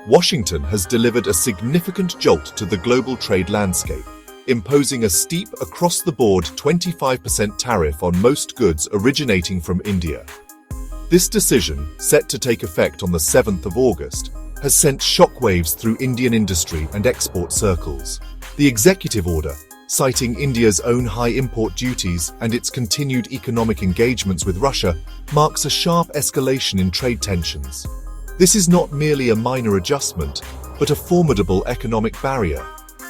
Washington has delivered a significant jolt to the global trade landscape, imposing a steep across-the-board 25% tariff on most goods originating from India. This decision, set to take effect on the 7th of August, has sent shockwaves through Indian industry and export circles. The executive order, citing India's own high import duties and its continued economic engagements with Russia, marks a sharp escalation in trade tensions. This is not merely a minor adjustment, but a formidable economic barrier,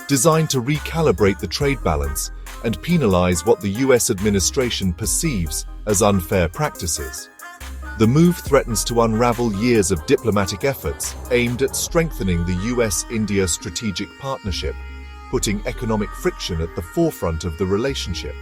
designed to recalibrate the trade balance and penalize what the US administration perceives as unfair practices. The move threatens to unravel years of diplomatic efforts aimed at strengthening the US-India strategic partnership, putting economic friction at the forefront of the relationship.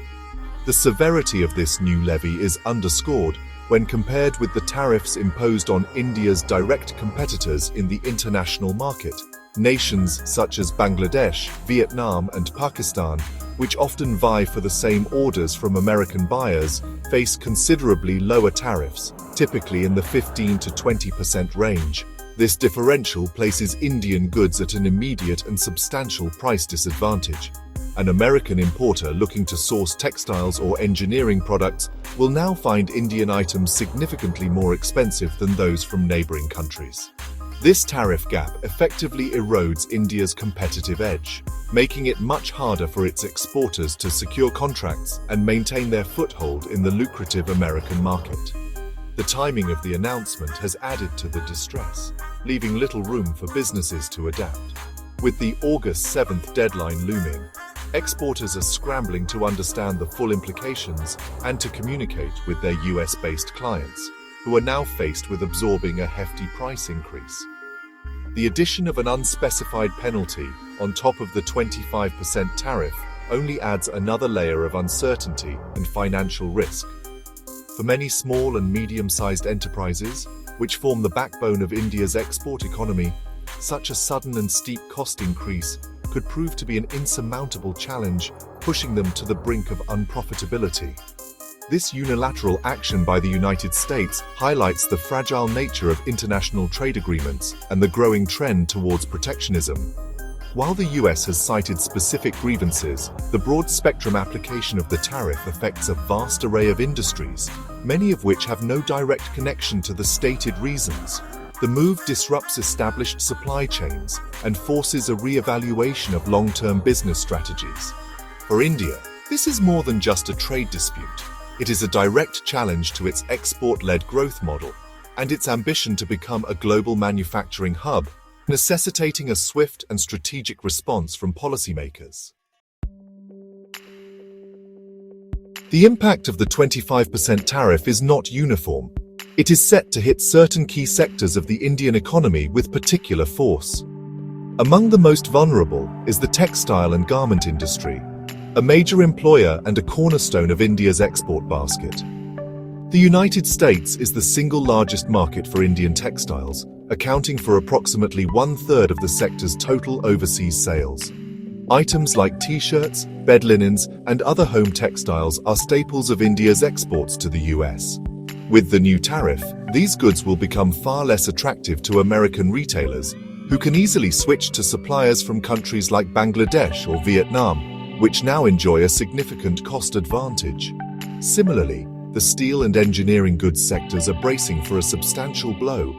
The severity of this new levy is underscored when compared with the tariffs imposed on India's direct competitors in the international market. Nations such as Bangladesh, Vietnam, and Pakistan, which often vie for the same orders from American buyers, face considerably lower tariffs, typically in the 15 to 20% range. This differential places Indian goods at an immediate and substantial price disadvantage. An American importer looking to source textiles or engineering products will now find Indian items significantly more expensive than those from neighboring countries. This tariff gap effectively erodes India's competitive edge, making it much harder for its exporters to secure contracts and maintain their foothold in the lucrative American market. The timing of the announcement has added to the distress, leaving little room for businesses to adapt. With the August 7th deadline looming, exporters are scrambling to understand the full implications and to communicate with their US-based clients, who are now faced with absorbing a hefty price increase. The addition of an unspecified penalty on top of the 25% tariff only adds another layer of uncertainty and financial risk. For many small and medium-sized enterprises, which form the backbone of India's export economy, such a sudden and steep cost increase could prove to be an insurmountable challenge, pushing them to the brink of unprofitability. This unilateral action by the United States highlights the fragile nature of international trade agreements and the growing trend towards protectionism. While the US has cited specific grievances, the broad-spectrum application of the tariff affects a vast array of industries, many of which have no direct connection to the stated reasons. The move disrupts established supply chains and forces a re-evaluation of long-term business strategies. For India, this is more than just a trade dispute. It is a direct challenge to its export-led growth model and its ambition to become a global manufacturing hub, necessitating a swift and strategic response from policymakers. The impact of the 25% tariff is not uniform. It is set to hit certain key sectors of the Indian economy with particular force. Among the most vulnerable is the textile and garment industry, a major employer and a cornerstone of India's export basket. The United States is the single largest market for Indian textiles, accounting for approximately 1/3 of the sector's total overseas sales. Items like t-shirts, bed linens, and other home textiles are staples of India's exports to the US. With the new tariff, these goods will become far less attractive to American retailers, who can easily switch to suppliers from countries like Bangladesh or Vietnam, which now enjoy a significant cost advantage. Similarly, the steel and engineering goods sectors are bracing for a substantial blow.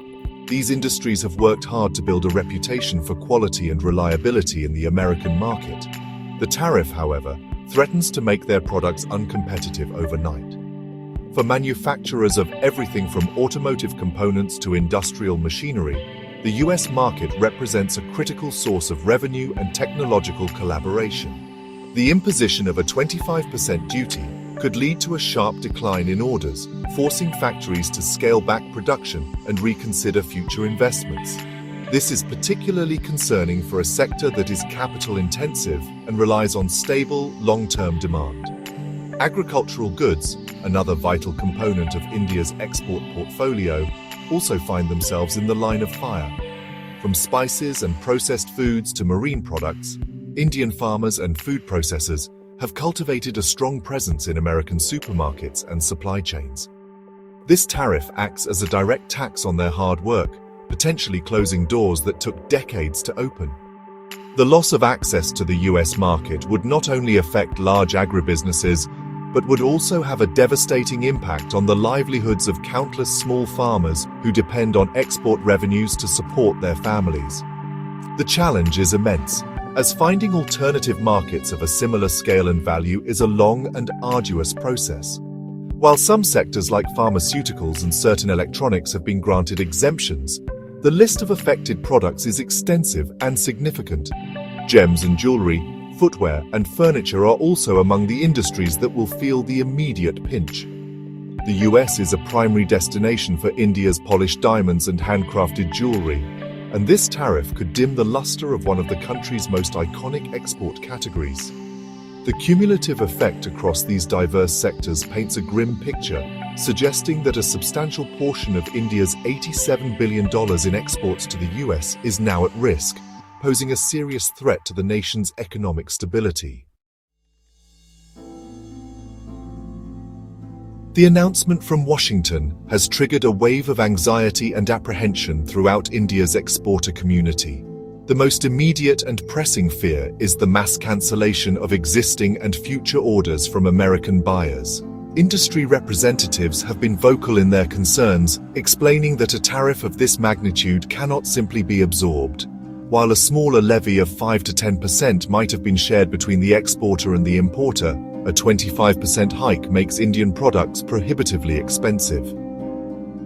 These industries have worked hard to build a reputation for quality and reliability in the American market. The tariff, however, threatens to make their products uncompetitive overnight. For manufacturers of everything from automotive components to industrial machinery, the US market represents a critical source of revenue and technological collaboration. The imposition of a 25% duty could lead to a sharp decline in orders, forcing factories to scale back production and reconsider future investments. This is particularly concerning for a sector that is capital-intensive and relies on stable, long-term demand. Agricultural goods, another vital component of India's export portfolio, also find themselves in the line of fire. From spices and processed foods to marine products, Indian farmers and food processors have cultivated a strong presence in American supermarkets and supply chains. This tariff acts as a direct tax on their hard work, potentially closing doors that took decades to open. The loss of access to the US market would not only affect large agribusinesses, but would also have a devastating impact on the livelihoods of countless small farmers who depend on export revenues to support their families. The challenge is immense, as finding alternative markets of a similar scale and value is a long and arduous process. While some sectors like pharmaceuticals and certain electronics have been granted exemptions, the list of affected products is extensive and significant. Gems and jewelry, footwear and furniture are also among the industries that will feel the immediate pinch. The US is a primary destination for India's polished diamonds and handcrafted jewelry, and this tariff could dim the luster of one of the country's most iconic export categories. The cumulative effect across these diverse sectors paints a grim picture, suggesting that a substantial portion of India's $87 billion in exports to the US is now at risk, posing a serious threat to the nation's economic stability. The announcement from Washington has triggered a wave of anxiety and apprehension throughout India's exporter community. The most immediate and pressing fear is the mass cancellation of existing and future orders from American buyers. Industry representatives have been vocal in their concerns, explaining that a tariff of this magnitude cannot simply be absorbed. While a smaller levy of 5 to 10% might have been shared between the exporter and the importer, a 25% hike makes Indian products prohibitively expensive.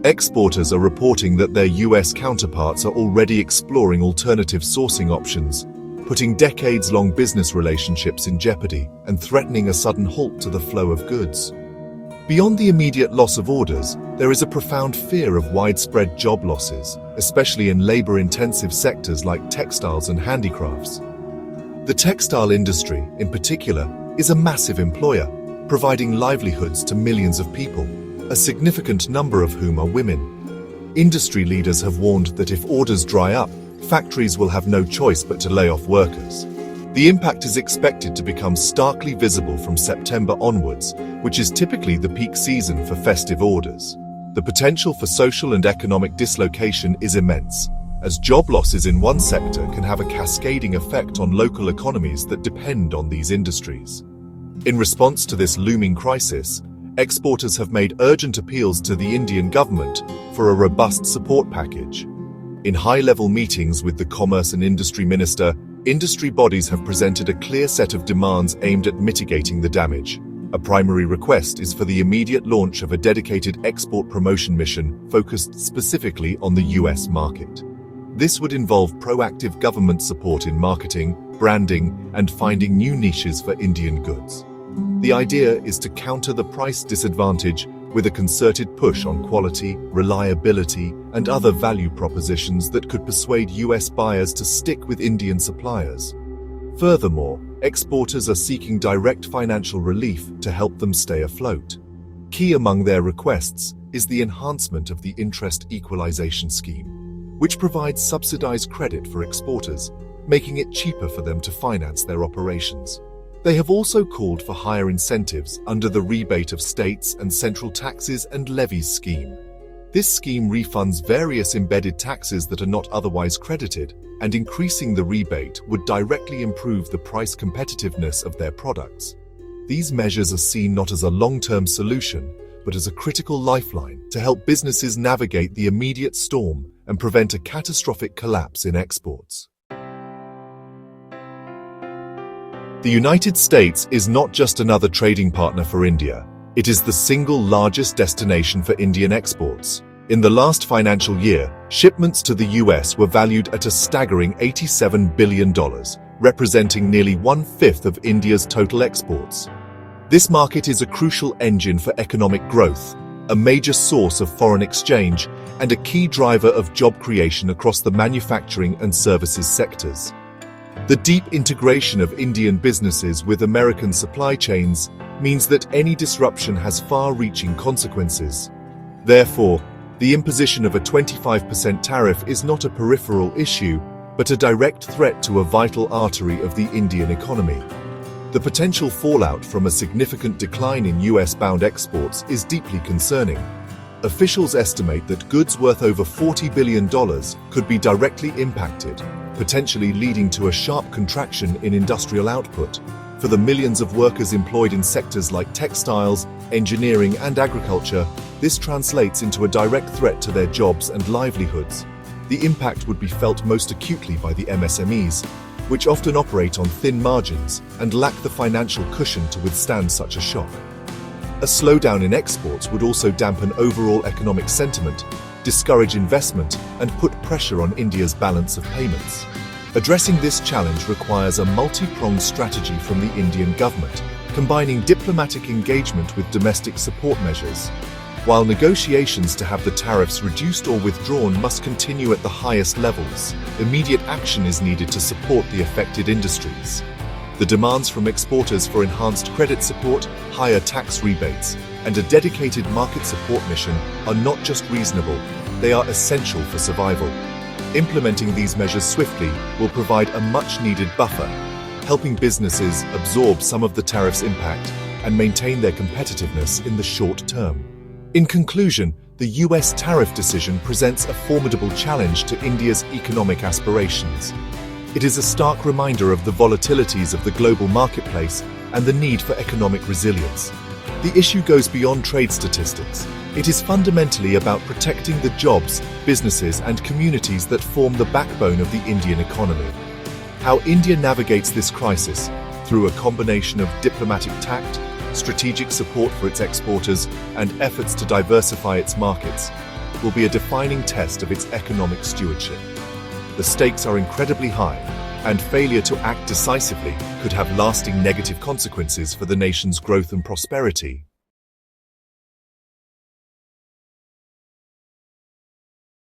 Exporters are reporting that their US counterparts are already exploring alternative sourcing options, putting decades-long business relationships in jeopardy and threatening a sudden halt to the flow of goods. Beyond the immediate loss of orders, there is a profound fear of widespread job losses, especially in labor-intensive sectors like textiles and handicrafts. The textile industry, in particular, is a massive employer, providing livelihoods to millions of people, a significant number of whom are women. Industry leaders have warned that if orders dry up, factories will have no choice but to lay off workers. The impact is expected to become starkly visible from September onwards, which is typically the peak season for festive orders. The potential for social and economic dislocation is immense, as job losses in one sector can have a cascading effect on local economies that depend on these industries. In response to this looming crisis, exporters have made urgent appeals to the Indian government for a robust support package. In high-level meetings with the Commerce and Industry Minister, industry bodies have presented a clear set of demands aimed at mitigating the damage. A primary request is for the immediate launch of a dedicated export promotion mission focused specifically on the US market. This would involve proactive government support in marketing, branding, and finding new niches for Indian goods. The idea is to counter the price disadvantage with a concerted push on quality, reliability, and other value propositions that could persuade US buyers to stick with Indian suppliers. Furthermore, exporters are seeking direct financial relief to help them stay afloat. Key among their requests is the enhancement of the interest equalization scheme, which provides subsidized credit for exporters, making it cheaper for them to finance their operations. They have also called for higher incentives under the rebate of states and central taxes and levies scheme. This scheme refunds various embedded taxes that are not otherwise credited, and increasing the rebate would directly improve the price competitiveness of their products. These measures are seen not as a long-term solution, but as a critical lifeline to help businesses navigate the immediate storm and prevent a catastrophic collapse in exports. The United States is not just another trading partner for India, it is the single largest destination for Indian exports. In the last financial year, shipments to the US were valued at a staggering $87 billion, representing nearly one-fifth of India's total exports. This market is a crucial engine for economic growth, a major source of foreign exchange, and a key driver of job creation across the manufacturing and services sectors. The deep integration of Indian businesses with American supply chains means that any disruption has far-reaching consequences. Therefore, the imposition of a 25% tariff is not a peripheral issue, but a direct threat to a vital artery of the Indian economy. The potential fallout from a significant decline in US-bound exports is deeply concerning. Officials estimate that goods worth over $40 billion could be directly impacted, potentially leading to a sharp contraction in industrial output. For the millions of workers employed in sectors like textiles, engineering, and agriculture, this translates into a direct threat to their jobs and livelihoods. The impact would be felt most acutely by the MSMEs, which often operate on thin margins and lack the financial cushion to withstand such a shock. A slowdown in exports would also dampen overall economic sentiment, discourage investment, and put pressure on India's balance of payments. Addressing this challenge requires a multi-pronged strategy from the Indian government, combining diplomatic engagement with domestic support measures. While negotiations to have the tariffs reduced or withdrawn must continue at the highest levels, immediate action is needed to support the affected industries. The demands from exporters for enhanced credit support, higher tax rebates, and a dedicated market support mission are not just reasonable, they are essential for survival. Implementing these measures swiftly will provide a much-needed buffer, helping businesses absorb some of the tariffs' impact and maintain their competitiveness in the short term. In conclusion, the US tariff decision presents a formidable challenge to India's economic aspirations. It is a stark reminder of the volatilities of the global marketplace and the need for economic resilience. The issue goes beyond trade statistics. It is fundamentally about protecting the jobs, businesses, and communities that form the backbone of the Indian economy. How India navigates this crisis, through a combination of diplomatic tact, strategic support for its exporters, and efforts to diversify its markets, will be a defining test of its economic stewardship. The stakes are incredibly high, and failure to act decisively could have lasting negative consequences for the nation's growth and prosperity.